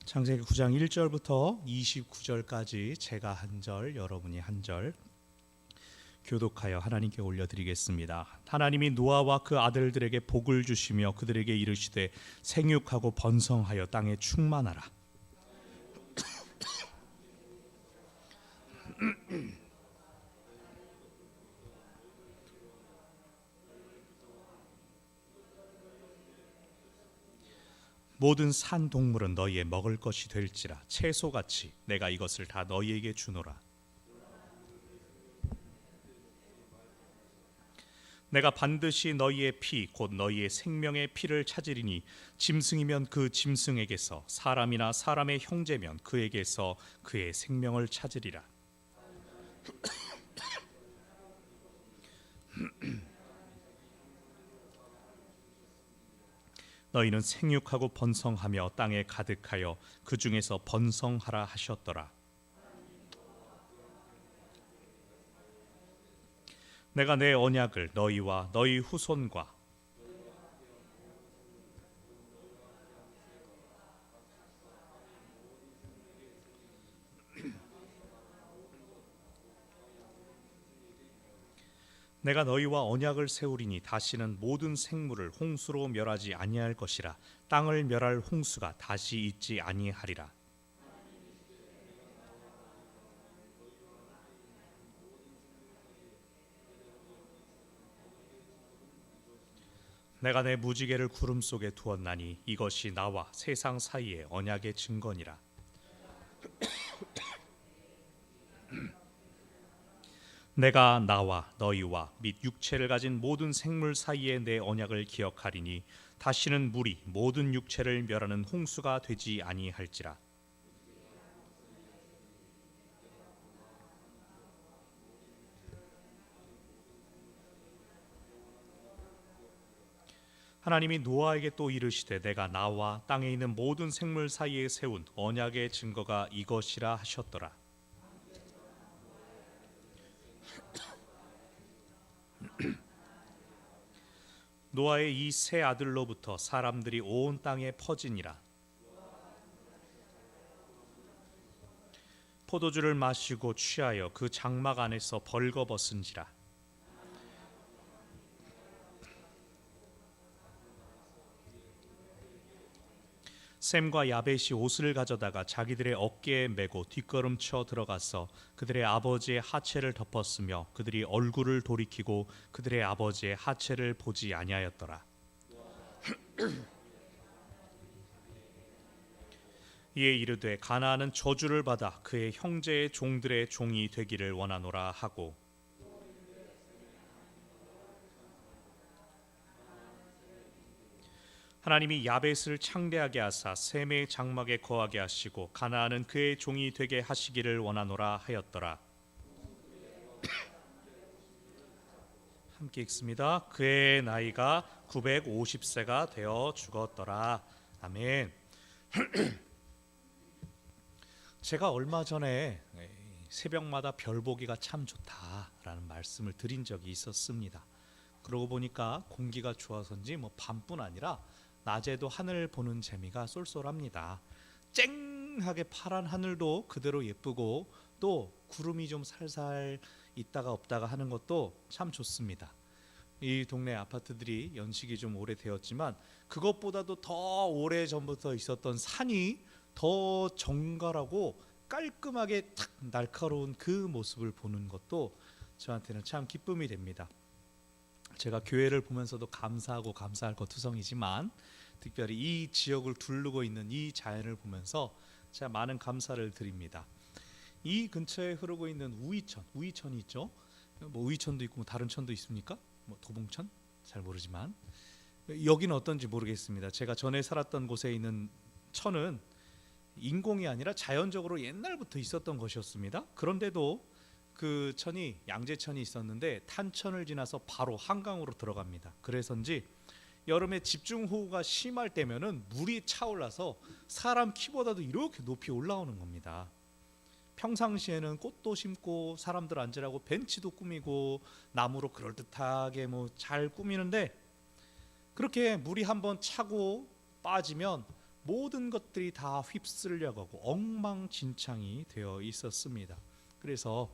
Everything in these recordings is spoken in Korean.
창세기 9장 1절부터 29절까지 제가 한 절, 여러분이 한 절 교독하여 하나님께 올려드리겠습니다. 하나님이 노아와 그 아들들에게 복을 주시며 그들에게 이르시되 생육하고 번성하여 땅에 충만하라. 모든 산 동물은 너희의 먹을 것이 될지라. 채소같이 내가 이것을 다 너희에게 주노라. 내가 반드시 너희의 피 곧 너희의 생명의 피를 찾으리니 짐승이면 그 짐승에게서, 사람이나 사람의 형제면 그에게서 그의 생명을 찾으리라. 너희는 생육하고 번성하며 땅에 가득하여 그 중에서 번성하라 하셨더라. 내가 내 언약을 너희와 너희 후손과 내가 너희와 언약을 세우리니 다시는 모든 생물을 홍수로 멸하지 아니할 것이라. 땅을 멸할 홍수가 다시 있지 아니하리라. 내가 내 무지개를 구름 속에 두었나니 이것이 나와 세상 사이의 언약의 증거니라. 내가 나와 너희와 및 육체를 가진 모든 생물 사이에 내 언약을 기억하리니 다시는 물이 모든 육체를 멸하는 홍수가 되지 아니할지라. 하나님이 노아에게 또 이르시되 내가 나와 땅에 있는 모든 생물 사이에 세운 언약의 증거가 이것이라 하셨더라. 노아의 이 세 아들로부터 사람들이 온 땅에 퍼지니라. 포도주를 마시고 취하여 그 장막 안에서 벌거벗은지라. 셈과 야벳이 옷을 가져다가 자기들의 어깨에 메고 뒷걸음쳐 들어가서 그들의 아버지의 하체를 덮었으며 그들이 얼굴을 돌이키고 그들의 아버지의 하체를 보지 아니하였더라. 이에 이르되 가나안은 저주를 받아 그의 형제의 종들의 종이 되기를 원하노라 하고, 하나님이 야벳을 창대하게 하사 셈의 장막에 거하게 하시고 가나안은 그의 종이 되게 하시기를 원하노라 하였더라. 함께 읽습니다. 그의 나이가 950세가 되어 죽었더라. 아멘. 제가 얼마 전에 새벽마다 별 보기가 참 좋다라는 말씀을 드린 적이 있었습니다. 그러고 보니까 공기가 좋아서인지 밤뿐 아니라 낮에도 하늘 보는 재미가 쏠쏠합니다. 쨍하게 파란 하늘도 그대로 예쁘고 또 구름이 좀 살살 있다가 없다가 하는 것도 참 좋습니다. 이 동네 아파트들이 연식이 좀 오래되었지만 그것보다도 더 오래전부터 있었던 산이 더 정갈하고 깔끔하게 탁 날카로운 그 모습을 보는 것도 저한테는 참 기쁨이 됩니다. 제가 교회를 보면서도 감사하고 감사할 것 투성이지만 특별히 이 지역을 두르고 있는 이 자연을 보면서 제가 많은 감사를 드립니다. 이 근처에 흐르고 있는 우이천이 있죠. 우이천도 있고 다른 천도 있습니까? 도봉천? 잘 모르지만 여기는 어떤지 모르겠습니다. 제가 전에 살았던 곳에 있는 천은 인공이 아니라 자연적으로 옛날부터 있었던 것이었습니다. 그런데도 그 천이 양재천이 있었는데 탄천을 지나서 바로 한강으로 들어갑니다. 그래서인지 여름에 집중호우가 심할 때면은 물이 차올라서 사람 키보다도 이렇게 높이 올라오는 겁니다. 평상시에는 꽃도 심고 사람들 앉으라고 벤치도 꾸미고 나무로 그럴듯하게 잘 꾸미는데 그렇게 물이 한번 차고 빠지면 모든 것들이 다 휩쓸려가고 엉망진창이 되어 있었습니다. 그래서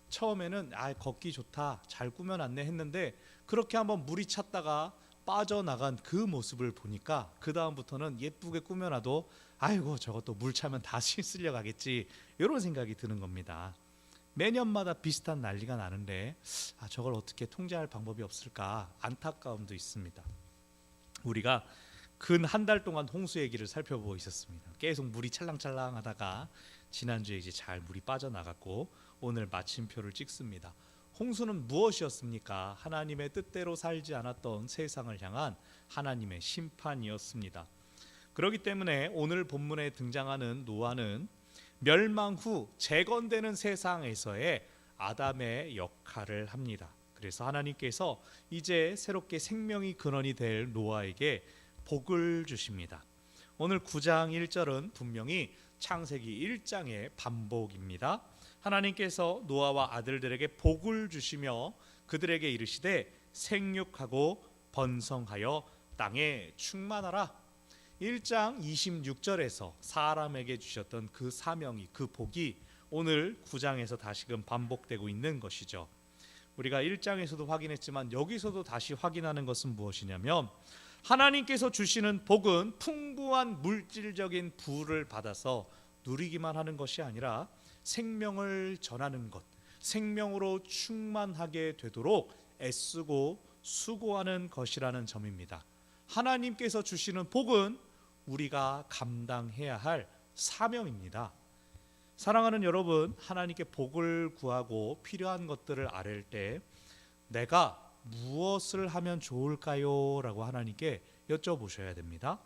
처음에는 걷기 좋다, 잘 꾸며놨네 했는데 그렇게 한번 물이 찼다가 빠져나간 그 모습을 보니까 그 다음부터는 예쁘게 꾸며놔도 아이고 저것도 물 차면 다시 쓸려가겠지, 이런 생각이 드는 겁니다. 매년마다 비슷한 난리가 나는데 저걸 어떻게 통제할 방법이 없을까 안타까움도 있습니다. 우리가 근 한 달 동안 홍수 얘기를 살펴보고 있었습니다. 계속 물이 찰랑찰랑 하다가 지난주에 이제 잘 물이 빠져나갔고 오늘 마침표를 찍습니다. 홍수는 무엇이었습니까? 하나님의 뜻대로 살지 않았던 세상을 향한 하나님의 심판이었습니다. 그렇기 때문에 오늘 본문에 등장하는 노아는 멸망 후 재건되는 세상에서의 아담의 역할을 합니다. 그래서 하나님께서 이제 새롭게 생명이 근원이 될 노아에게 복을 주십니다. 오늘 9장 1절은 분명히 창세기 1장의 반복입니다. 하나님께서 노아와 아들들에게 복을 주시며 그들에게 이르시되 생육하고 번성하여 땅에 충만하라. 1장 26절에서 사람에게 주셨던 그 사명이, 그 복이 오늘 9장에서 다시금 반복되고 있는 것이죠. 우리가 1장에서도 확인했지만 여기서도 다시 확인하는 것은 무엇이냐면 하나님께서 주시는 복은 풍부한 물질적인 부를 받아서 누리기만 하는 것이 아니라 생명을 전하는 것, 생명으로 충만하게 되도록 애쓰고 수고하는 것이라는 점입니다. 하나님께서 주시는 복은 우리가 감당해야 할 사명입니다. 사랑하는 여러분, 하나님께 복을 구하고 필요한 것들을 아뢰을 때 내가 무엇을 하면 좋을까요? 라고 하나님께 여쭤보셔야 됩니다.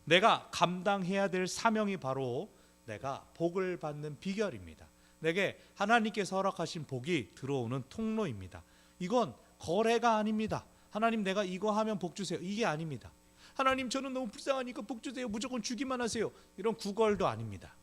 내가 감당해야 될 사명이 바로 내가 복을 받는 비결입니다. 내게 하나님께서 허락하신 복이 들어오는 통로입니다. 이건 거래가 아닙니다. 하나님 내가 이거 하면 복 주세요, 이게 아닙니다. 하나님 저는 너무 불쌍하니까 복 주세요, 무조건 주기만 하세요, 이런 구걸도 아닙니다.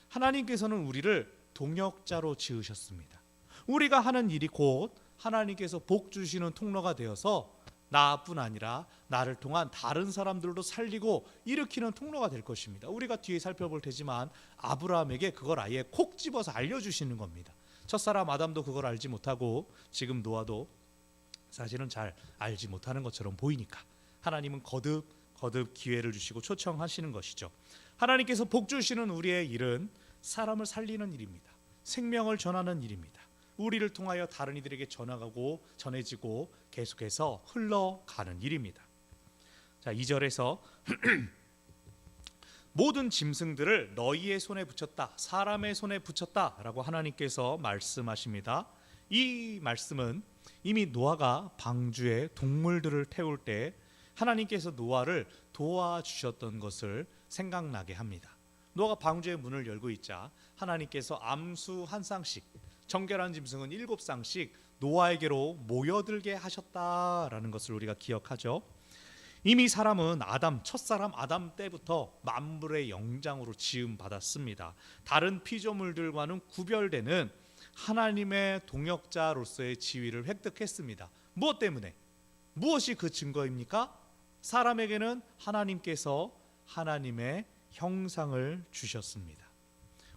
하나님께서는 우리를 동역자로 지으셨습니다. 우리가 하는 일이 곧 하나님께서 복 주시는 통로가 되어서 나뿐 아니라 나를 통한 다른 사람들도 살리고 일으키는 통로가 될 것입니다. 우리가 뒤에 살펴볼 테지만 아브라함에게 그걸 아예 콕 집어서 알려주시는 겁니다. 첫사람 아담도 그걸 알지 못하고 지금 노아도 사실은 잘 알지 못하는 것처럼 보이니까 하나님은 거듭 기회를 주시고 초청하시는 것이죠. 하나님께서 복 주시는 우리의 일은 사람을 살리는 일입니다. 생명을 전하는 일입니다. 우리를 통하여 다른 이들에게 전해지고 계속해서 흘러가는 일입니다. 자, 2절에서 모든 짐승들을 너희의 손에 붙였다, 사람의 손에 붙였다라고 하나님께서 말씀하십니다. 이 말씀은 이미 노아가 방주에 동물들을 태울 때 하나님께서 노아를 도와주셨던 것을 생각나게 합니다. 노아가 방주의 문을 열고 있자 하나님께서 암수 한 쌍씩, 정결한 짐승은 7쌍씩 노아에게로 모여들게 하셨다라는 것을 우리가 기억하죠. 이미 사람은 첫사람 아담 때부터 만물의 영장으로 지음 받았습니다. 다른 피조물들과는 구별되는 하나님의 동역자로서의 지위를 획득했습니다. 무엇 때문에? 무엇이 그 증거입니까? 사람에게는 하나님께서 하나님의 형상을 주셨습니다.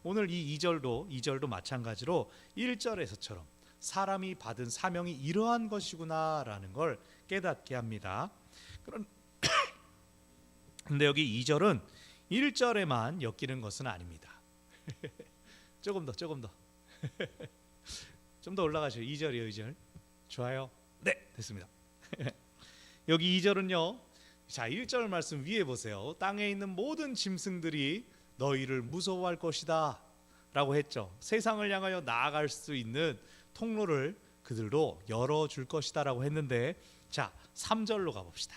오늘 이 2절도 마찬가지로 1절에서처럼 사람이 받은 사명이 이러한 것이구나라는 걸 깨닫게 합니다. 그런데 여기 2절은 1절에만 엮이는 것은 아닙니다. 조금 더 좀 더 올라가셔요. 2절이요. 2절 좋아요. 네, 됐습니다. 여기 2절은요, 자 1절 말씀 위에 보세요. 땅에 있는 모든 짐승들이 너희를 무서워할 것이다 라고 했죠. 세상을 향하여 나아갈 수 있는 통로를 그들도 열어줄 것이다 라고 했는데, 자 3절로 가봅시다.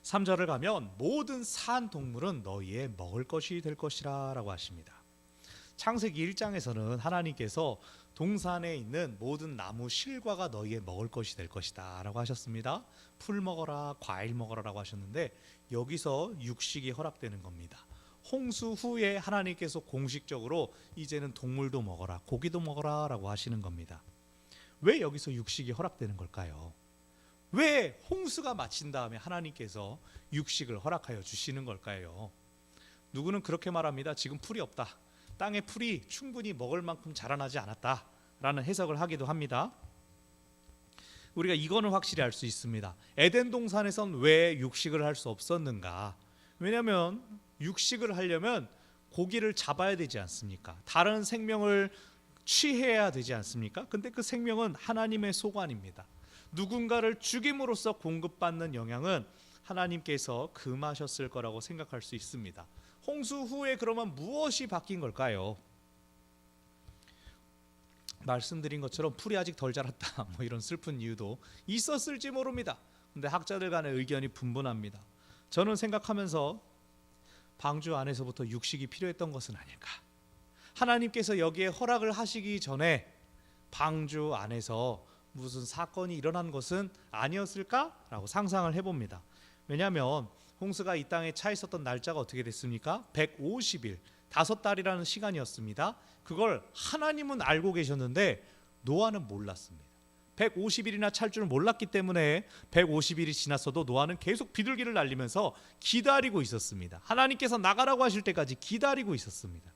3절을 가면 모든 산 동물은 너희의 먹을 것이 될 것이라 라고 하십니다. 창세기 1장에서는 하나님께서 동산에 있는 모든 나무 실과가 너희의 먹을 것이 될 것이다 라고 하셨습니다. 풀 먹어라, 과일 먹어라 라고 하셨는데 여기서 육식이 허락되는 겁니다. 홍수 후에 하나님께서 공식적으로 이제는 동물도 먹어라, 고기도 먹어라 라고 하시는 겁니다. 왜 여기서 육식이 허락되는 걸까요? 왜 홍수가 마친 다음에 하나님께서 육식을 허락하여 주시는 걸까요? 누구는 그렇게 말합니다. 지금 풀이 없다. 땅에 풀이 충분히 먹을 만큼 자라나지 않았다 라는 해석을 하기도 합니다. 우리가 이거는 확실히 알 수 있습니다. 에덴 동산에선 왜 육식을 할 수 없었는가? 왜냐하면 육식을 하려면 고기를 잡아야 되지 않습니까? 다른 생명을 취해야 되지 않습니까? 근데 그 생명은 하나님의 소관입니다. 누군가를 죽임으로써 공급받는 영향은 하나님께서 금하셨을 거라고 생각할 수 있습니다. 홍수 후에 그러면 무엇이 바뀐 걸까요? 말씀드린 것처럼 풀이 아직 덜 자랐다 뭐 이런 슬픈 이유도 있었을지 모릅니다. 근데 학자들 간의 의견이 분분합니다. 저는 생각하면서 방주 안에서부터 육식이 필요했던 것은 아닐까. 하나님께서 여기에 허락을 하시기 전에 방주 안에서 무슨 사건이 일어난 것은 아니었을까라고 상상을 해봅니다. 왜냐하면 홍수가 이 땅에 차 있었던 날짜가 어떻게 됐습니까? 150일, 5달이라는 시간이었습니다. 그걸 하나님은 알고 계셨는데 노아는 몰랐습니다. 150일이나 찰 줄 몰랐기 때문에 150일이 지났어도 노아는 계속 비둘기를 날리면서 기다리고 있었습니다. 하나님께서 나가라고 하실 때까지 기다리고 있었습니다.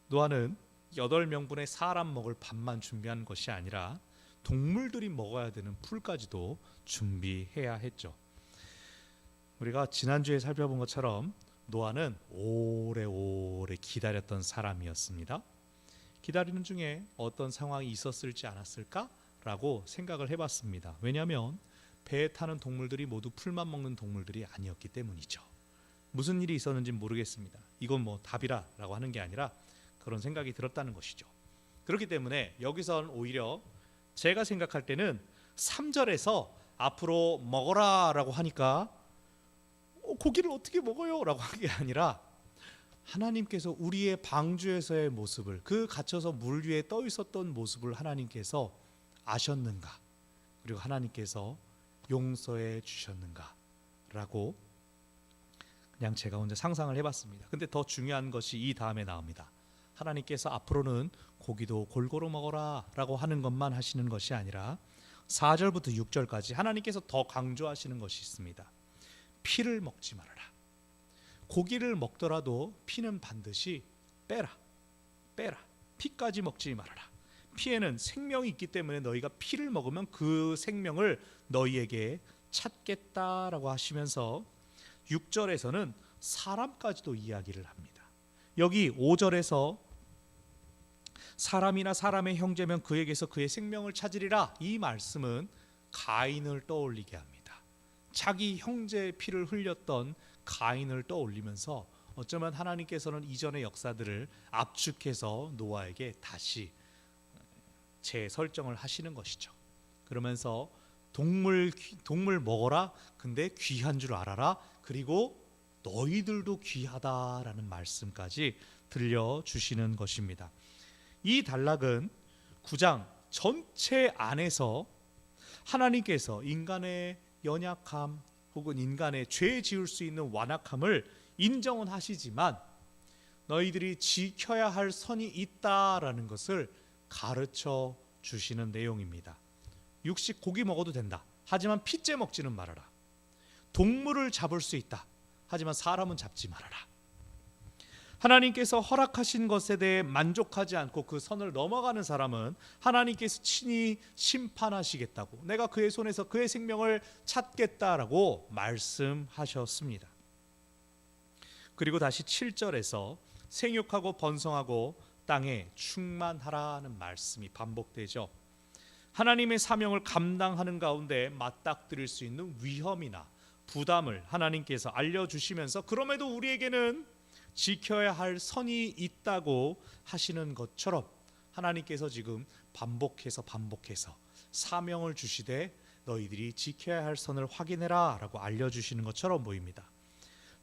노아는 8명분의 사람 먹을 밥만 준비한 것이 아니라 동물들이 먹어야 되는 풀까지도 준비해야 했죠. 우리가 지난주에 살펴본 것처럼 노아는 오래오래 기다렸던 사람이었습니다. 기다리는 중에 어떤 상황이 있었을지 않았을까라고 생각을 해봤습니다. 왜냐하면 배에 타는 동물들이 모두 풀만 먹는 동물들이 아니었기 때문이죠. 무슨 일이 있었는지 모르겠습니다. 이건 뭐 답이라고 하는 게 아니라 그런 생각이 들었다는 것이죠. 그렇기 때문에 여기선 오히려 제가 생각할 때는 3절에서 앞으로 먹어라라고 하니까 고기를 어떻게 먹어요? 라고 한 게 아니라 하나님께서 우리의 방주에서의 모습을, 그 갇혀서 물 위에 떠 있었던 모습을 하나님께서 아셨는가? 그리고 하나님께서 용서해 주셨는가? 라고 그냥 제가 혼자 상상을 해봤습니다. 근데 더 중요한 것이 이 다음에 나옵니다. 하나님께서 앞으로는 고기도 골고루 먹어라 라고 하는 것만 하시는 것이 아니라 4절부터 6절까지 하나님께서 더 강조하시는 것이 있습니다. 피를 먹지 말아라. 고기를 먹더라도 피는 반드시 빼라. 피까지 먹지 말아라. 피에는 생명이 있기 때문에 너희가 피를 먹으면 그 생명을 너희에게 찾겠다라고 하시면서 6절에서는 사람까지도 이야기를 합니다. 여기 5절에서 사람이나 사람의 형제면 그에게서 그의 생명을 찾으리라, 이 말씀은 가인을 떠올리게 합니다. 자기 형제의 피를 흘렸던 가인을 떠올리면서 어쩌면 하나님께서는 이전의 역사들을 압축해서 노아에게 다시 재설정을 하시는 것이죠. 그러면서 동물 먹어라, 근데 귀한 줄 알아라, 그리고 너희들도 귀하다라는 말씀까지 들려주시는 것입니다. 이 단락은 9장 전체 안에서 하나님께서 인간의 연약함 혹은 인간의 죄 지을 수 있는 완악함을 인정은 하시지만 너희들이 지켜야 할 선이 있다라는 것을 가르쳐 주시는 내용입니다. 육식 고기 먹어도 된다. 하지만 피째 먹지는 말아라. 동물을 잡을 수 있다. 하지만 사람은 잡지 말아라. 하나님께서 허락하신 것에 대해 만족하지 않고 그 선을 넘어가는 사람은 하나님께서 친히 심판하시겠다고, 내가 그의 손에서 그의 생명을 찾겠다라고 말씀하셨습니다. 그리고 다시 7절에서 생육하고 번성하고 땅에 충만하라는 말씀이 반복되죠. 하나님의 사명을 감당하는 가운데 맞닥뜨릴 수 있는 위험이나 부담을 하나님께서 알려주시면서 그럼에도 우리에게는 지켜야 할 선이 있다고 하시는 것처럼 하나님께서 지금 반복해서 사명을 주시되 너희들이 지켜야 할 선을 확인해라 라고 알려주시는 것처럼 보입니다.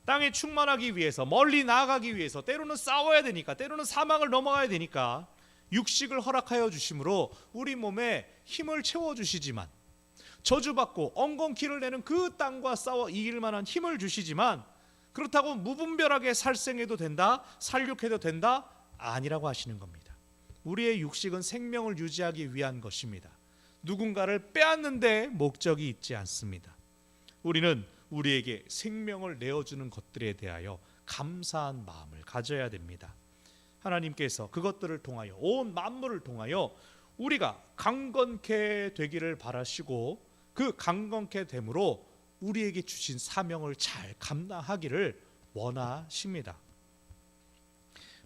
땅에 충만하기 위해서, 멀리 나아가기 위해서, 때로는 싸워야 되니까, 때로는 사막을 넘어가야 되니까 육식을 허락하여 주심으로 우리 몸에 힘을 채워주시지만, 저주받고 엉겅퀴를 내는 그 땅과 싸워 이길 만한 힘을 주시지만, 그렇다고 무분별하게 살생해도 된다, 살육해도 된다, 아니라고 하시는 겁니다. 우리의 육식은 생명을 유지하기 위한 것입니다. 누군가를 빼앗는데 목적이 있지 않습니다. 우리는 우리에게 생명을 내어주는 것들에 대하여 감사한 마음을 가져야 됩니다. 하나님께서 그것들을 통하여 온 만물을 통하여 우리가 강건케 되기를 바라시고 그 강건케 됨으로 우리에게 주신 사명을 잘 감당하기를 원하십니다.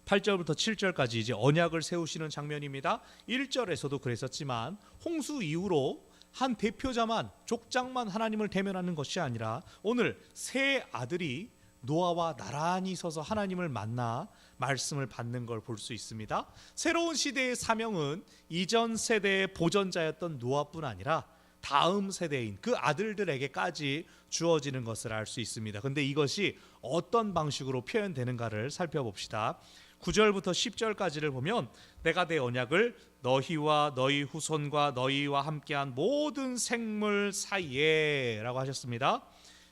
8절부터 7절까지 이제 언약을 세우시는 장면입니다. 1절에서도 그랬었지만 홍수 이후로 한 대표자만 족장만 하나님을 대면하는 것이 아니라 오늘 세 아들이 노아와 나란히 서서 하나님을 만나 말씀을 받는 걸 볼 수 있습니다. 새로운 시대의 사명은 이전 세대의 보전자였던 노아뿐 아니라 다음 세대인 그 아들들에게까지 주어지는 것을 알 수 있습니다. 그런데 이것이 어떤 방식으로 표현되는가를 살펴봅시다. 9절부터 10절까지를 보면 내가 내 언약을 너희와 너희 후손과 너희와 함께한 모든 생물 사이에 라고 하셨습니다.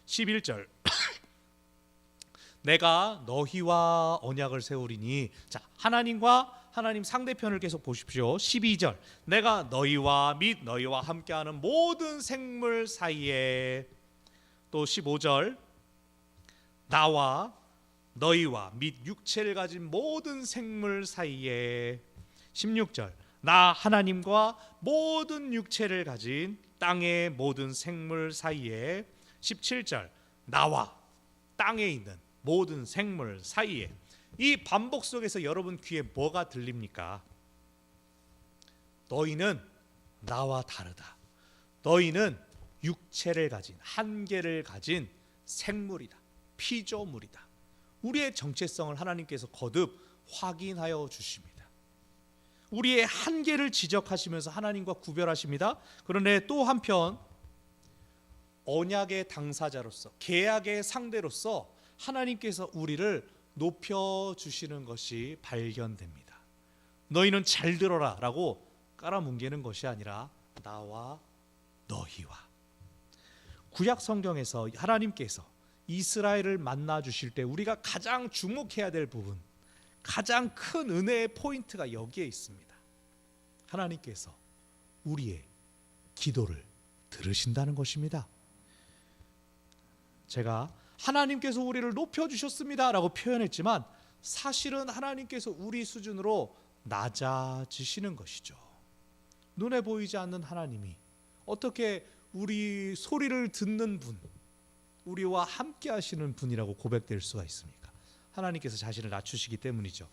11절 내가 너희와 언약을 세우리니, 자, 하나님과 하나님 상대편을 계속 보십시오. 12절 내가 너희와 및 너희와 함께하는 모든 생물 사이에, 또 15절 나와 너희와 및 육체를 가진 모든 생물 사이에, 16절 나 하나님과 모든 육체를 가진 땅의 모든 생물 사이에, 17절 나와 땅에 있는 모든 생물 사이에. 이 반복 속에서 여러분 귀에 뭐가 들립니까? 너희는 나와 다르다. 너희는 육체를 가진, 한계를 가진 생물이다. 피조물이다. 우리의 정체성을 하나님께서 거듭 확인하여 주십니다. 우리의 한계를 지적하시면서 하나님과 구별하십니다. 그런데 또 한편 언약의 당사자로서, 계약의 상대로서 하나님께서 우리를 높여주시는 것이 발견됩니다. 너희는 잘 들어라 라고 깔아뭉개는 것이 아니라 나와 너희와. 구약 성경에서 하나님께서 이스라엘을 만나 주실 때 우리가 가장 주목해야 될 부분, 가장 큰 은혜의 포인트가 여기에 있습니다. 하나님께서 우리의 기도를 들으신다는 것입니다. 제가 하나님께서 우리를 높여주셨습니다 라고 표현했지만 사실은 하나님께서 우리 수준으로 낮아지시는 것이죠. 눈에 보이지 않는 하나님이 어떻게 우리 소리를 듣는 분, 우리와 함께 하시는 분이라고 고백될 수가 있습니까? 하나님께서 자신을 낮추시기 때문이죠.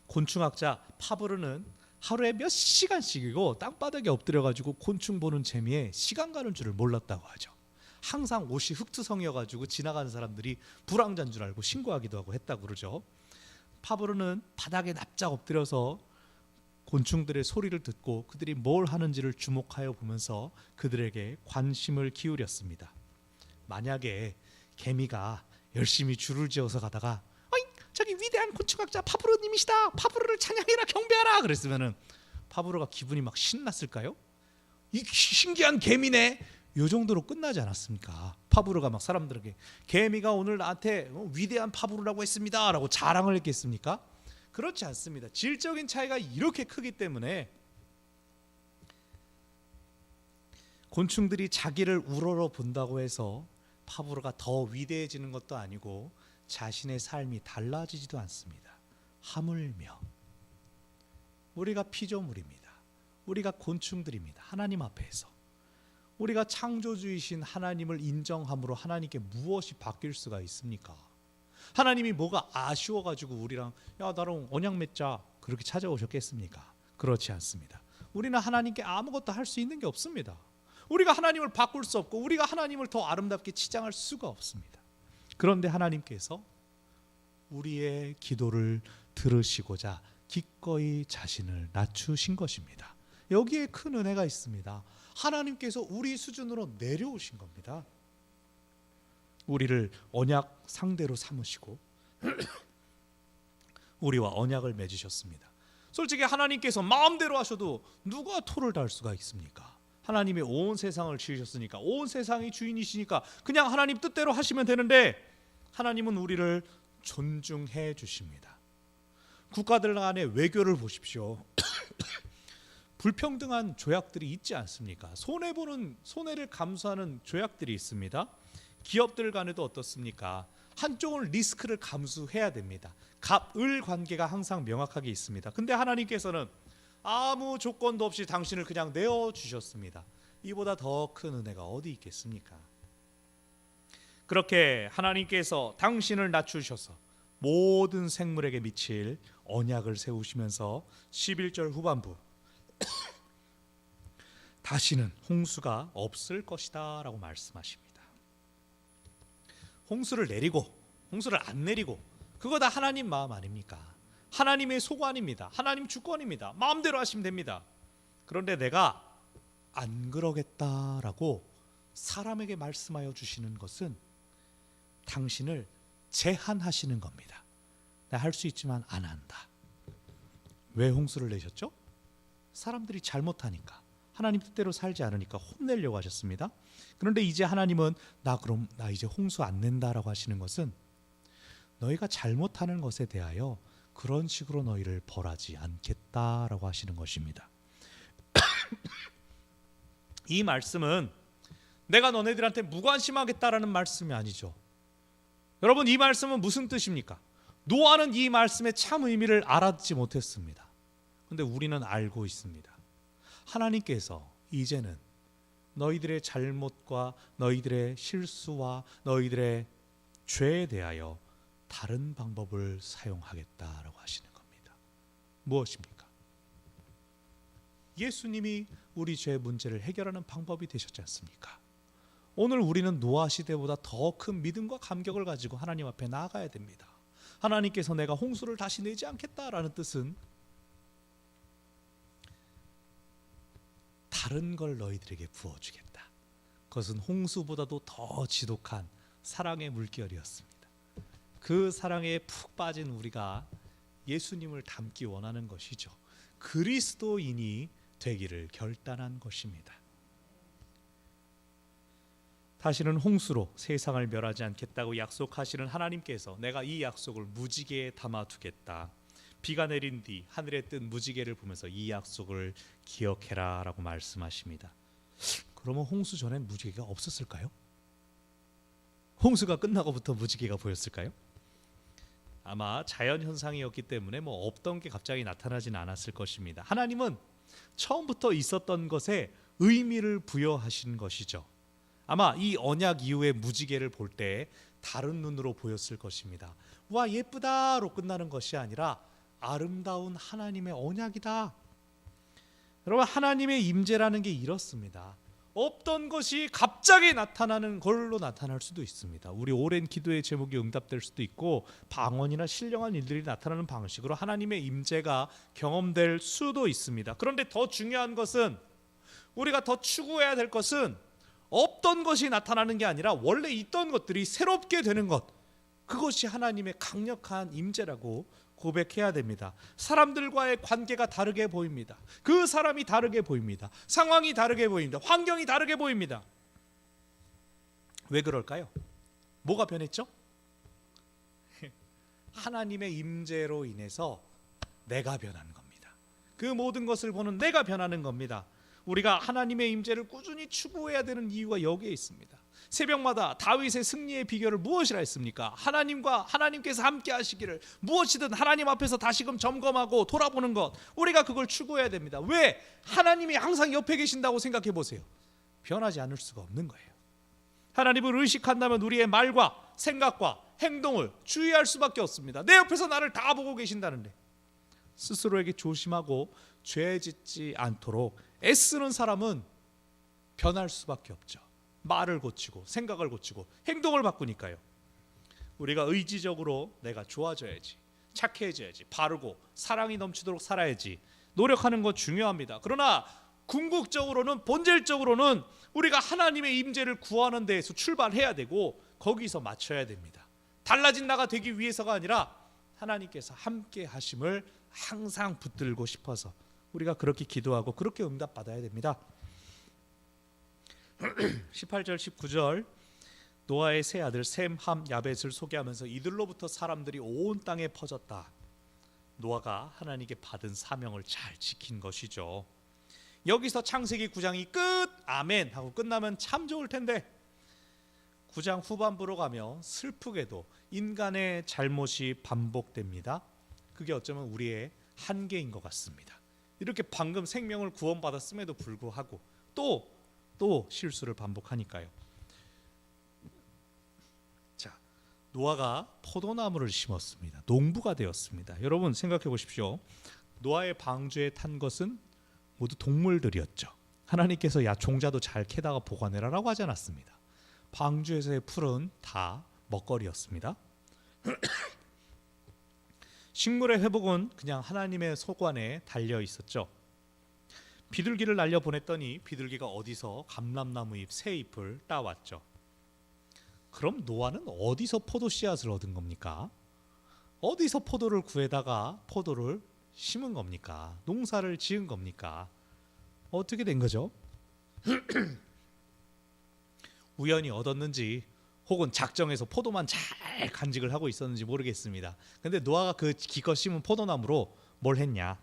곤충학자 파브르는 하루에 몇 시간씩이고 땅바닥에 엎드려가지고 곤충 보는 재미에 시간 가는 줄을 몰랐다고 하죠. 항상 옷이 흙투성이어가지고 지나가는 사람들이 불황자인 줄 알고 신고하기도 하고 했다고 그러죠. 파브르는 바닥에 납작 엎드려서 곤충들의 소리를 듣고 그들이 뭘 하는지를 주목하여 보면서 그들에게 관심을 기울였습니다. 만약에 개미가 열심히 줄을 지어서 가다가 어이, 저기 위대한 곤충학자 파브르님이시다, 파브르를 찬양해라, 경배하라 그랬으면은 파브르가 기분이 막 신났을까요? 이 신기한 개미네, 요 정도로 끝나지 않았습니까? 파브르가 막 사람들에게 개미가 오늘 나한테 위대한 파브르라고 했습니다 라고 자랑을 했겠습니까? 그렇지 않습니다. 질적인 차이가 이렇게 크기 때문에 곤충들이 자기를 우러러 본다고 해서 파브르가 더 위대해지는 것도 아니고 자신의 삶이 달라지지도 않습니다. 하물며 우리가 피조물입니다. 우리가 곤충들입니다. 하나님 앞에서 우리가 창조주이신 하나님을 인정함으로 하나님께 무엇이 바뀔 수가 있습니까? 하나님이 뭐가 아쉬워가지고 우리랑 야 나랑 언약 맺자 그렇게 찾아오셨겠습니까? 그렇지 않습니다. 우리는 하나님께 아무것도 할 수 있는 게 없습니다. 우리가 하나님을 바꿀 수 없고 우리가 하나님을 더 아름답게 치장할 수가 없습니다. 그런데 하나님께서 우리의 기도를 들으시고자 기꺼이 자신을 낮추신 것입니다. 여기에 큰 은혜가 있습니다. 하나님께서 우리 수준으로 내려오신 겁니다. 우리를 언약 상대로 삼으시고 우리와 언약을 맺으셨습니다. 솔직히 하나님께서 마음대로 하셔도 누가 토를 달 수가 있습니까? 하나님이 온 세상을 지으셨으니까, 온 세상이 주인이시니까 그냥 하나님 뜻대로 하시면 되는데 하나님은 우리를 존중해 주십니다. 국가들 간의 외교를 보십시오. 불평등한 조약들이 있지 않습니까? 손해를 감수하는 조약들이 있습니다. 기업들 간에도 어떻습니까? 한쪽은 리스크를 감수해야 됩니다. 갑을 관계가 항상 명확하게 있습니다. 근데 하나님께서는 아무 조건도 없이 당신을 그냥 내어주셨습니다. 이보다 더 큰 은혜가 어디 있겠습니까? 그렇게 하나님께서 당신을 낮추셔서 모든 생물에게 미칠 언약을 세우시면서 11절 후반부 다시는 홍수가 없을 것이다 라고 말씀하십니다. 홍수를 내리고 홍수를 안 내리고 그거 다 하나님 마음 아닙니까? 하나님의 소관입니다. 하나님 주권입니다. 마음대로 하시면 됩니다. 그런데 내가 안 그러겠다라고 사람에게 말씀하여 주시는 것은 당신을 제한하시는 겁니다. 내가 할 수 있지만 안 한다. 왜 홍수를 내셨죠? 사람들이 잘못하니까, 하나님 뜻대로 살지 않으니까 혼내려고 하셨습니다. 그런데 이제 하나님은 나 이제 홍수 안 낸다라고 하시는 것은 너희가 잘못하는 것에 대하여 그런 식으로 너희를 벌하지 않겠다라고 하시는 것입니다. 이 말씀은 내가 너네들한테 무관심하겠다라는 말씀이 아니죠. 여러분, 이 말씀은 무슨 뜻입니까? 노아는 이 말씀의 참 의미를 알아듣지 못했습니다. 그런데 우리는 알고 있습니다. 하나님께서 이제는 너희들의 잘못과 너희들의 실수와 너희들의 죄에 대하여 다른 방법을 사용하겠다라고 하시는 겁니다. 무엇입니까? 예수님이 우리 죄 문제를 해결하는 방법이 되셨지 않습니까? 오늘 우리는 노아 시대보다 더 큰 믿음과 감격을 가지고 하나님 앞에 나아가야 됩니다. 하나님께서 내가 홍수를 다시 내지 않겠다라는 뜻은 다른 걸 너희들에게 부어주겠다. 그것은 홍수보다도 더 지독한 사랑의 물결이었습니다. 그 사랑에 푹 빠진 우리가 예수님을 닮기 원하는 것이죠. 그리스도인이 되기를 결단한 것입니다. 다시는 홍수로 세상을 멸하지 않겠다고 약속하시는 하나님께서 내가 이 약속을 무지개에 담아두겠다. 비가 내린 뒤 하늘에 뜬 무지개를 보면서 이 약속을 기억해라 라고 말씀하십니다. 그러면 홍수 전엔 무지개가 없었을까요? 홍수가 끝나고부터 무지개가 보였을까요? 아마 자연현상이었기 때문에 없던 게 갑자기 나타나진 않았을 것입니다. 하나님은 처음부터 있었던 것에 의미를 부여하신 것이죠. 아마 이 언약 이후의 무지개를 볼 때 다른 눈으로 보였을 것입니다. 와, 예쁘다로 끝나는 것이 아니라 아름다운 하나님의 언약이다. 여러분, 하나님의 임재라는 게 이렇습니다. 없던 것이 갑자기 나타나는 걸로 나타날 수도 있습니다. 우리 오랜 기도의 제목이 응답될 수도 있고 방언이나 신령한 일들이 나타나는 방식으로 하나님의 임재가 경험될 수도 있습니다. 그런데 더 중요한 것은, 우리가 더 추구해야 될 것은 없던 것이 나타나는 게 아니라 원래 있던 것들이 새롭게 되는 것, 그것이 하나님의 강력한 임재라고 고백해야 됩니다. 사람들과의 관계가 다르게 보입니다. 그 사람이 다르게 보입니다. 상황이 다르게 보입니다. 환경이 다르게 보입니다. 왜 그럴까요? 뭐가 변했죠? 하나님의 임재로 인해서 내가 변하는 겁니다. 그 모든 것을 보는 내가 변하는 겁니다. 우리가 하나님의 임재를 꾸준히 추구해야 되는 이유가 여기에 있습니다. 새벽마다 다윗의 승리의 비결을 무엇이라 했습니까? 하나님께서 함께 하시기를, 무엇이든 하나님 앞에서 다시금 점검하고 돌아보는 것, 우리가 그걸 추구해야 됩니다. 왜? 하나님이 항상 옆에 계신다고 생각해 보세요. 변하지 않을 수가 없는 거예요. 하나님을 의식한다면 우리의 말과 생각과 행동을 주의할 수밖에 없습니다. 내 옆에서 나를 다 보고 계신다는데, 스스로에게 조심하고 죄 짓지 않도록 애쓰는 사람은 변할 수밖에 없죠. 말을 고치고 생각을 고치고 행동을 바꾸니까요. 우리가 의지적으로 내가 좋아져야지, 착해져야지, 바르고 사랑이 넘치도록 살아야지 노력하는 것 중요합니다. 그러나 궁극적으로는, 본질적으로는 우리가 하나님의 임재를 구하는 데에서 출발해야 되고 거기서 맞춰야 됩니다. 달라진 나가 되기 위해서가 아니라 하나님께서 함께 하심을 항상 붙들고 싶어서 우리가 그렇게 기도하고 그렇게 응답받아야 됩니다. 18절 19절 노아의 세 아들 셈, 함, 야벳을 소개하면서 이들로부터 사람들이 온 땅에 퍼졌다. 노아가 하나님께 받은 사명을 잘 지킨 것이죠. 여기서 창세기 9장이 끝! 아멘! 하고 끝나면 참 좋을 텐데 9장 후반부로 가면 슬프게도 인간의 잘못이 반복됩니다. 그게 어쩌면 우리의 한계인 것 같습니다. 이렇게 방금 생명을 구원받았음에도 불구하고 또 실수를 반복하니까요. 자, 노아가 포도나무를 심었습니다. 농부가 되었습니다. 여러분 생각해 보십시오. 노아의 방주에 탄 것은 모두 동물들이었죠. 하나님께서 야 종자도 잘 캐다가 보관해라라고 하지 않았습니다. 방주에서의 풀은 다 먹거리였습니다. 식물의 회복은 그냥 하나님의 소관에 달려 있었죠. 비둘기를 날려 보냈더니 비둘기가 어디서 감람나무 잎, 새 잎을 따왔죠. 그럼 노아는 어디서 포도 씨앗을 얻은 겁니까? 어디서 포도를 구해다가 포도를 심은 겁니까? 농사를 지은 겁니까? 어떻게 된 거죠? 우연히 얻었는지 혹은 작정해서 포도만 잘 간직을 하고 있었는지 모르겠습니다. 근데 노아가 그 기껏 심은 포도나무로 뭘 했냐?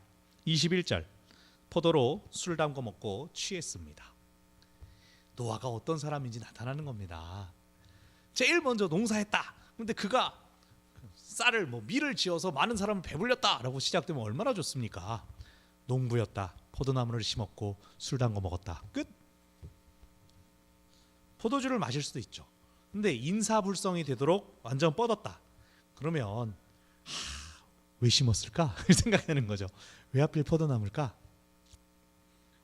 21절 포도로 술 담궈 먹고 취했습니다. 노아가 어떤 사람인지 나타나는 겁니다. 제일 먼저 농사했다. 근데 그가 쌀을 밀을 지어서 많은 사람을 배불렸다라고 시작되면 얼마나 좋습니까? 농부였다. 포도나무를 심었고 술 담궈 먹었다. 끝. 포도주를 마실 수도 있죠. 근데 인사불성이 되도록 완전 뻗었다. 그러면 왜 심었을까? 생각하는 거죠. 왜 하필 포도나무일까?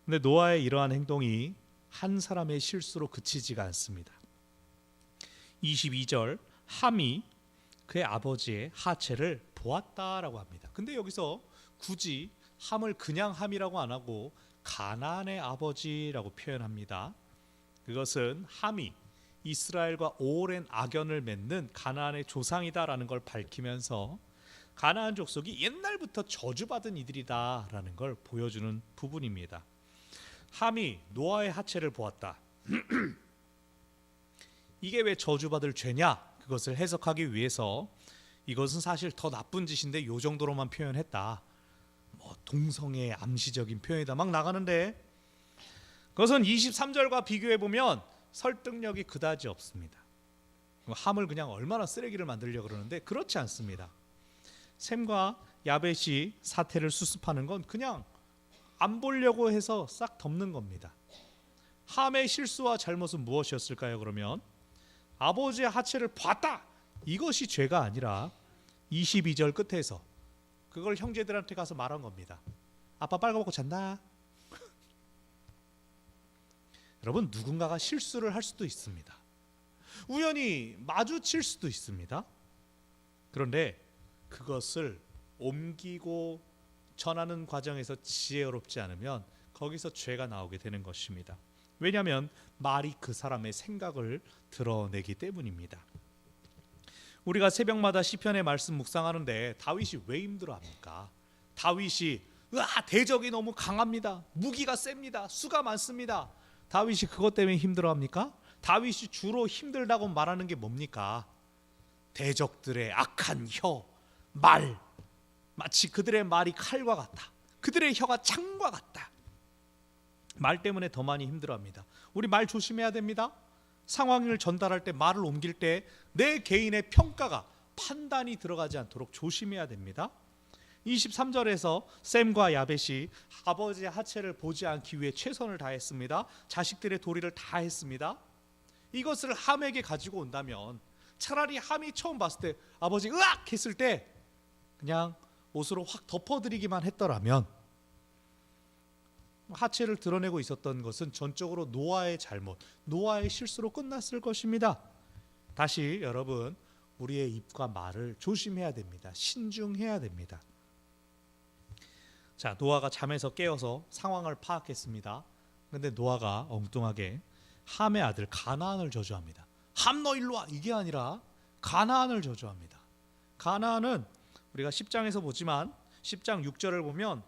근데 노아의 이러한 행동이 한 사람의 실수로 그치지가 않습니다. 22절 함이 그의 아버지의 하체를 보았다라고 합니다. 근데 여기서 굳이 함을 그냥 함이라고 안 하고 가나안의 아버지라고 표현합니다. 그것은 함이 이스라엘과 오랜 악연을 맺는 가나안의 조상이다라는 걸 밝히면서 가나안 족속이 옛날부터 저주받은 이들이다라는 걸 보여주는 부분입니다. 함이 노아의 하체를 보았다. 이게 왜 저주받을 죄냐? 그것을 해석하기 위해서 이것은 사실 더 나쁜 짓인데 요 정도로만 표현했다. 동성애 암시적인 표현이다 막 나가는데 그것은 23절과 비교해 보면 설득력이 그다지 없습니다. 함을 그냥 얼마나 쓰레기를 만들려고 그러는데 그렇지 않습니다. 셈과 야벳이 사태를 수습하는 건 그냥 안 보려고 해서 싹 덮는 겁니다. 함의 실수와 잘못은 무엇이었을까요? 그러면 아버지의 하체를 봤다. 이것이 죄가 아니라 22절 끝에서 그걸 형제들한테 가서 말한 겁니다. 아빠 빨가벗고 잔다. 여러분 누군가가 실수를 할 수도 있습니다. 우연히 마주칠 수도 있습니다. 그런데 그것을 옮기고 전하는 과정에서 지혜롭지 않으면 거기서 죄가 나오게 되는 것입니다. 왜냐하면 말이 그 사람의 생각을 드러내기 때문입니다. 우리가 새벽마다 시편의 말씀 묵상하는데 다윗이 왜 힘들어합니까? 다윗이 대적이 너무 강합니다. 무기가 셉니다. 수가 많습니다. 다윗이 그것 때문에 힘들어합니까? 다윗이 주로 힘들다고 말하는 게 뭡니까? 대적들의 악한 혀, 말, 마치 그들의 말이 칼과 같다. 그들의 혀가 창과 같다. 말 때문에 더 많이 힘들어합니다. 우리 말 조심해야 됩니다. 상황을 전달할 때 말을 옮길 때 내 개인의 평가가 판단이 들어가지 않도록 조심해야 됩니다. 23절에서 셈과 야벳이 아버지의 하체를 보지 않기 위해 최선을 다했습니다. 자식들의 도리를 다 했습니다. 이것을 함에게 가지고 온다면 차라리 함이 처음 봤을 때 아버지 으악 했을 때 그냥 옷으로 확 덮어드리기만 했더라면 하체를 드러내고 있었던 것은 전적으로 노아의 잘못, 노아의 실수로 끝났을 것입니다. 다시 여러분 우리의 입과 말을 조심해야 됩니다. 신중해야 됩니다. 자, 노아가 잠에서 깨어서 상황을 파악했습니다. 그런데 노아가 엉뚱하게 함의 아들 가나안을 저주합니다. 함 너 일로 와 이게 아니라 가나안을 저주합니다. 가나안은 우리가 10장에서 보지만 10장 6절을 보면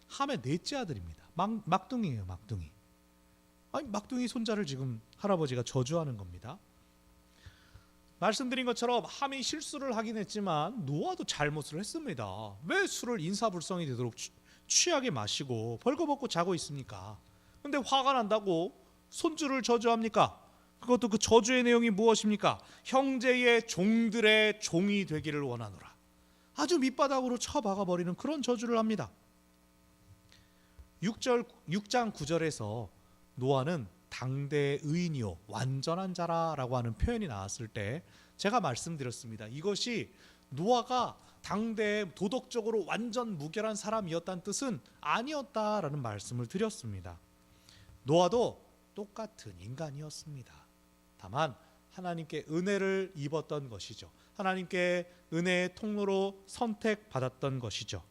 함의 넷째 아들입니다. 막둥이에요. 막둥이. 아니 막둥이 손자를 지금 할아버지가 저주하는 겁니다. 말씀드린 것처럼 함이 실수를 하긴 했지만 노아도 잘못을 했습니다. 왜 술을 인사불성이 되도록 취하게 마시고 벌거벗고 자고 있습니까? 근데 화가 난다고 손주를 저주합니까? 그것도 그 저주의 내용이 무엇입니까? 형제의 종들의 종이 되기를 원하노라. 아주 밑바닥으로 쳐박아 버리는 그런 저주를 합니다. 6장 9절에서 노아는 당대의 의인이요 완전한 자라라고 하는 표현이 나왔을 때 제가 말씀드렸습니다. 이것이 노아가 당대에 도덕적으로 완전 무결한 사람이었다는 뜻은 아니었다라는 말씀을 드렸습니다. 노아도 똑같은 인간이었습니다. 다만 하나님께 은혜를 입었던 것이죠. 하나님께 은혜의 통로로 선택받았던 것이죠.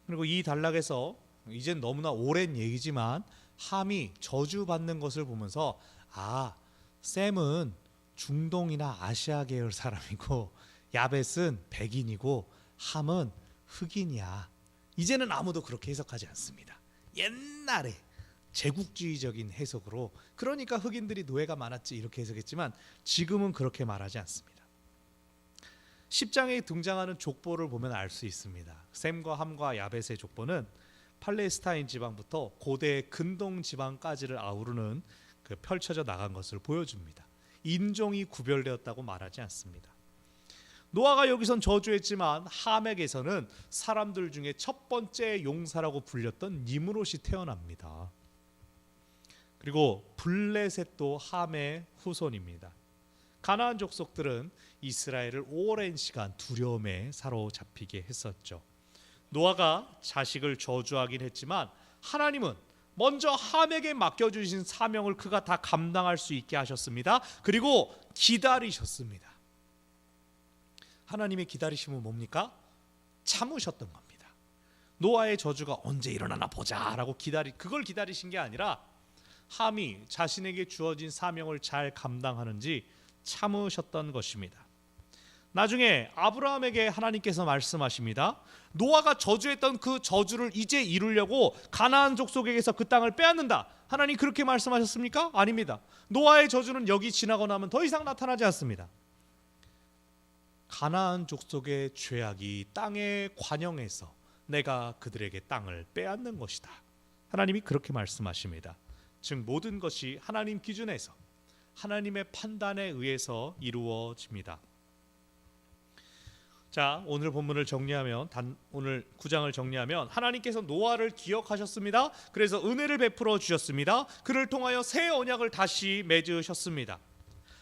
그리고 이 단락에서 이젠 너무나 오랜 얘기지만 함이 저주받는 것을 보면서 셈은 중동이나 아시아 계열 사람이고 야벳은 백인이고 함은 흑인이야. 이제는 아무도 그렇게 해석하지 않습니다. 옛날에 제국주의적인 해석으로 그러니까 흑인들이 노예가 많았지 이렇게 해석했지만 지금은 그렇게 말하지 않습니다. 10장에 등장하는 족보를 보면 알 수 있습니다. 셈과 함과 야벳의 족보는 팔레스타인 지방부터 고대 근동 지방까지를 아우르는 펼쳐져 나간 것을 보여줍니다. 인종이 구별되었다고 말하지 않습니다. 노아가 여기선 저주했지만 함에게서는 사람들 중에 첫 번째 용사라고 불렸던 니므롯이 태어납니다. 그리고 블레셋도 함의 후손입니다. 가나안 족속들은 이스라엘을 오랜 시간 두려움에 사로잡히게 했었죠. 노아가 자식을 저주하긴 했지만 하나님은 먼저 함에게 맡겨주신 사명을 그가 다 감당할 수 있게 하셨습니다. 그리고 기다리셨습니다. 하나님의 기다리심은 뭡니까? 참으셨던 겁니다. 노아의 저주가 언제 일어나나 보자라고 그걸 기다리신 게 아니라 함이 자신에게 주어진 사명을 잘 감당하는지 참으셨던 것입니다. 나중에 아브라함에게 하나님께서 말씀하십니다. 노아가 저주했던 그 저주를 이제 이루려고 가나안 족속에게서 그 땅을 빼앗는다. 하나님 그렇게 말씀하셨습니까? 아닙니다. 노아의 저주는 여기 지나고 나면 더 이상 나타나지 않습니다. 가나안 족속의 죄악이 땅에 관영해서 내가 그들에게 땅을 빼앗는 것이다. 하나님이 그렇게 말씀하십니다. 즉 모든 것이 하나님 기준에서 하나님의 판단에 의해서 이루어집니다. 자, 오늘 본문을 정리하면 오늘 9장을 정리하면 하나님께서 노아를 기억하셨습니다. 그래서 은혜를 베풀어 주셨습니다. 그를 통하여 새 언약을 다시 맺으셨습니다.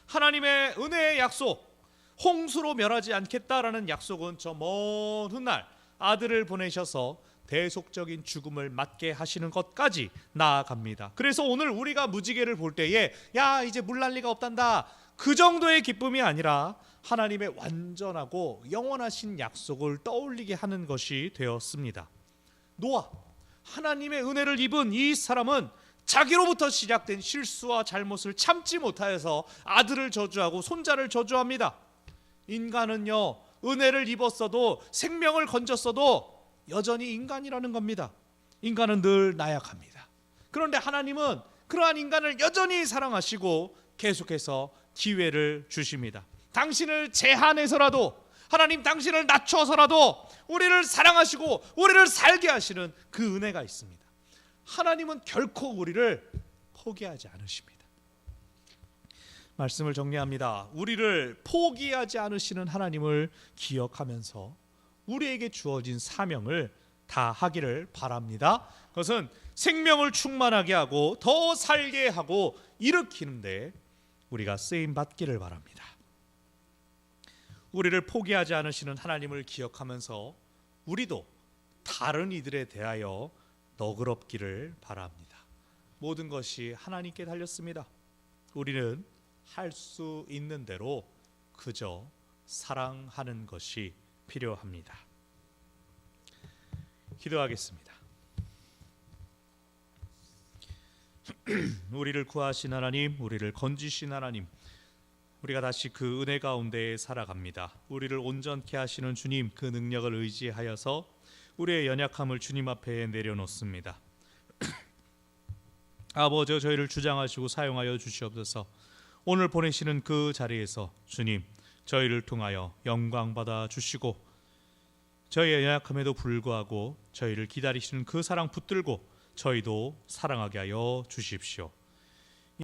하나님의 은혜의 약속, 홍수로 멸하지 않겠다라는 약속은 저 먼 훗날 아들을 보내셔서 대속적인 죽음을 맞게 하시는 것까지 나아갑니다. 그래서 오늘 우리가 무지개를 볼 때에 이제 물 날 리가 없단다, 그 정도의 기쁨이 아니라 하나님의 완전하고 영원하신 약속을 떠올리게 하는 것이 되었습니다. 노아, 하나님의 은혜를 입은 이 사람은 자기로부터 시작된 실수와 잘못을 참지 못하여서 아들을 저주하고 손자를 저주합니다. 인간은요, 은혜를 입었어도 생명을 건졌어도 여전히 인간이라는 겁니다. 인간은 늘 나약합니다. 그런데 하나님은 그러한 인간을 여전히 사랑하시고 계속해서 기회를 주십니다. 당신을 제한해서라도, 하나님 당신을 낮춰서라도 우리를 사랑하시고 우리를 살게 하시는 그 은혜가 있습니다. 하나님은 결코 우리를 포기하지 않으십니다. 말씀을 정리합니다. 우리를 포기하지 않으시는 하나님을 기억하면서 우리에게 주어진 사명을 다 하기를 바랍니다. 그것은 생명을 충만하게 하고 더 살게 하고 일으키는데 우리가 쓰임 받기를 바랍니다. 우리를 포기하지 않으시는 하나님을 기억하면서 우리도 다른 이들에 대하여 너그럽기를 바랍니다. 모든 것이 하나님께 달렸습니다. 우리는 할 수 있는 대로 그저 사랑하는 것이 필요합니다. 기도하겠습니다. 우리를 구하신 하나님, 우리를 건지신 하나님, 우리가 다시 그 은혜 가운데 살아갑니다. 우리를 온전케 하시는 주님, 그 능력을 의지하여서 우리의 연약함을 주님 앞에 내려놓습니다. 아버지, 저희를 주장하시고 사용하여 주시옵소서. 오늘 보내시는 그 자리에서 주님, 저희를 통하여 영광 받아 주시고 저희의 연약함에도 불구하고 저희를 기다리시는 그 사랑 붙들고 저희도 사랑하게 하여 주십시오.